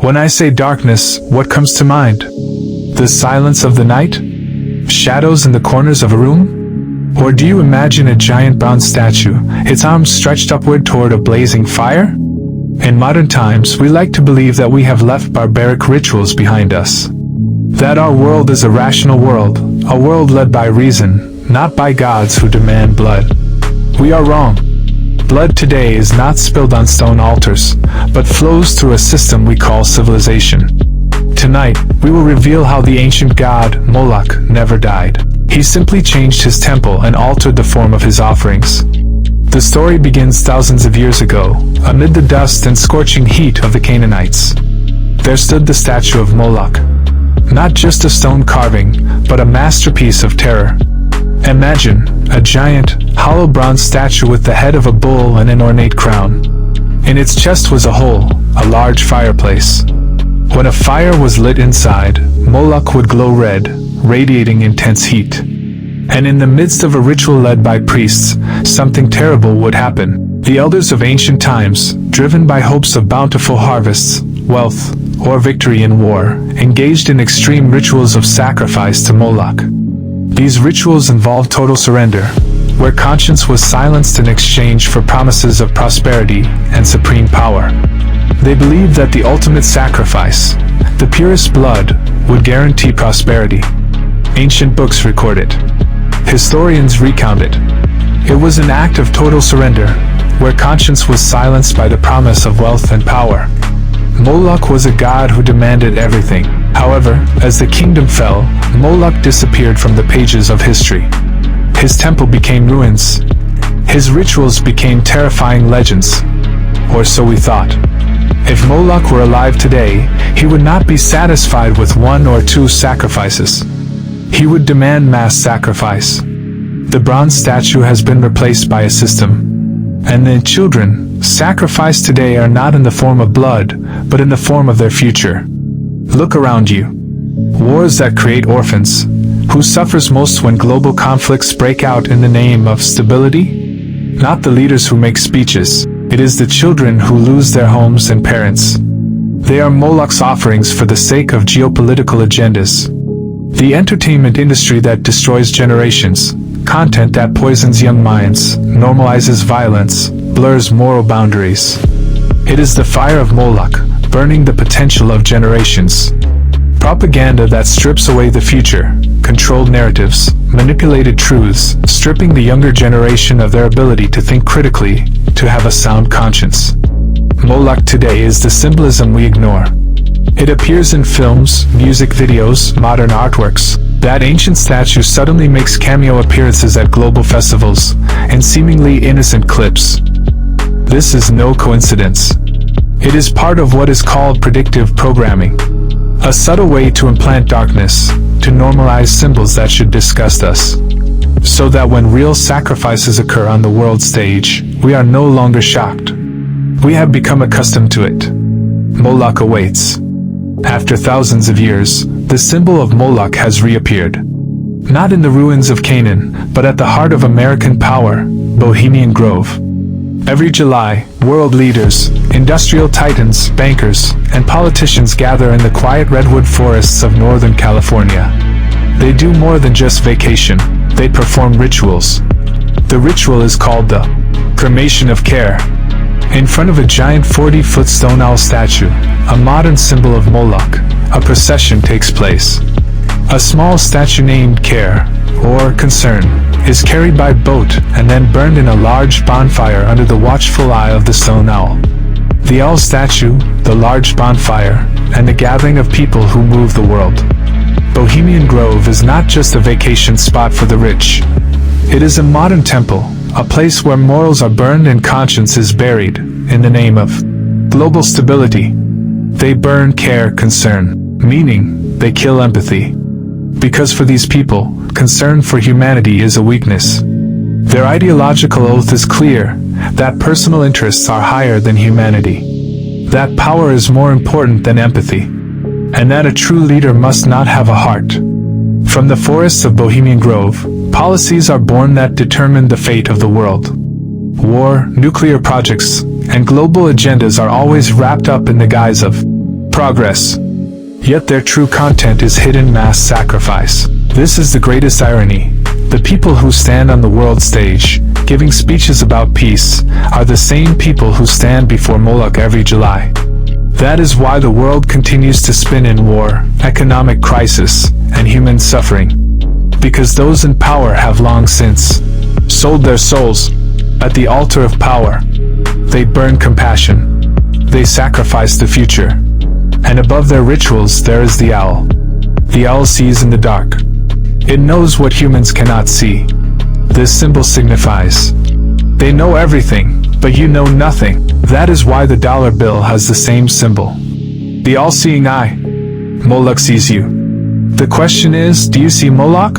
When I say darkness, what comes to mind? The silence of the night? Shadows in the corners of a room? Or do you imagine a giant bronze statue, its arms stretched upward toward a blazing fire? In modern times, we like to believe that we have left barbaric rituals behind us. That our world is a rational world, a world led by reason, not by gods who demand blood. We are wrong. Blood today is not spilled on stone altars, but flows through a system we call civilization. Tonight, we will reveal how the ancient god, Moloch, never died. He simply changed his temple and altered the form of his offerings. The story begins thousands of years ago, amid the dust and scorching heat of the Canaanites. There stood the statue of Moloch. Not just a stone carving, but a masterpiece of terror. Imagine a giant, hollow bronze statue with the head of a bull and an ornate crown. In its chest was a hole, a large fireplace. When a fire was lit inside, Moloch would glow red, radiating intense heat. And in the midst of a ritual led by priests, something terrible would happen. The elders of ancient times, driven by hopes of bountiful harvests, wealth, or victory in war, engaged in extreme rituals of sacrifice to Moloch. These rituals involved total surrender, where conscience was silenced in exchange for promises of prosperity and supreme power. They believed that the ultimate sacrifice, the purest blood, would guarantee prosperity. Ancient books record it. Historians recount it. It was an act of total surrender, where conscience was silenced by the promise of wealth and power. Moloch was a god who demanded everything. However, as the kingdom fell, Moloch disappeared from the pages of history. His temple became ruins. His rituals became terrifying legends. Or so we thought. If Moloch were alive today, he would not be satisfied with 1 or 2 sacrifices. He would demand mass sacrifice. The bronze statue has been replaced by a system. And the children, sacrificed today, are not in the form of blood, but in the form of their future. Look around you. Wars that create orphans. Who suffers most when global conflicts break out in the name of stability? Not the leaders who make speeches. It is the children who lose their homes and parents. They are Moloch's offerings for the sake of geopolitical agendas. The entertainment industry that destroys generations, content that poisons young minds, normalizes violence, blurs moral boundaries. It is the fire of Moloch, burning the potential of generations. Propaganda that strips away the future, controlled narratives, manipulated truths, stripping the younger generation of their ability to think critically, to have a sound conscience. Moloch today is the symbolism we ignore. It appears in films, music videos, modern artworks. That ancient statue suddenly makes cameo appearances at global festivals, in seemingly innocent clips. This is no coincidence. It is part of what is called predictive programming. A subtle way to implant darkness, to normalize symbols that should disgust us. So that when real sacrifices occur on the world stage, we are no longer shocked. We have become accustomed to it. Moloch awaits. After thousands of years, the symbol of Moloch has reappeared. Not in the ruins of Canaan, but at the heart of American power, Bohemian Grove. Every July, world leaders, industrial titans, bankers, and politicians gather in the quiet redwood forests of Northern California. They do more than just vacation, they perform rituals. The ritual is called the cremation of care. In front of a giant 40-foot stone owl statue, a modern symbol of Moloch, a procession takes place. A small statue named Care, or Concern, is carried by boat and then burned in a large bonfire under the watchful eye of the stone owl. The owl statue, the large bonfire, and the gathering of people who move the world. Bohemian Grove is not just a vacation spot for the rich. It is a modern temple, a place where morals are burned and conscience is buried, in the name of global stability. They burn care, concern, meaning they kill empathy. Because for these people, concern for humanity is a weakness. Their ideological oath is clear, that personal interests are higher than humanity. That power is more important than empathy. And that a true leader must not have a heart. From the forests of Bohemian Grove, policies are born that determine the fate of the world. War, nuclear projects, and global agendas are always wrapped up in the guise of progress. Yet their true content is hidden mass sacrifice. This is the greatest irony. The people who stand on the world stage, giving speeches about peace, are the same people who stand before Moloch every July. That is why the world continues to spin in war, economic crisis, and human suffering. Because those in power have long since sold their souls at the altar of power. They burn compassion. They sacrifice the future. And above their rituals there is the owl. The owl sees in the dark. It knows what humans cannot see. This symbol signifies, they know everything, but you know nothing. That is why the dollar bill has the same symbol. The all-seeing eye. Moloch sees you. The question is, do you see Moloch?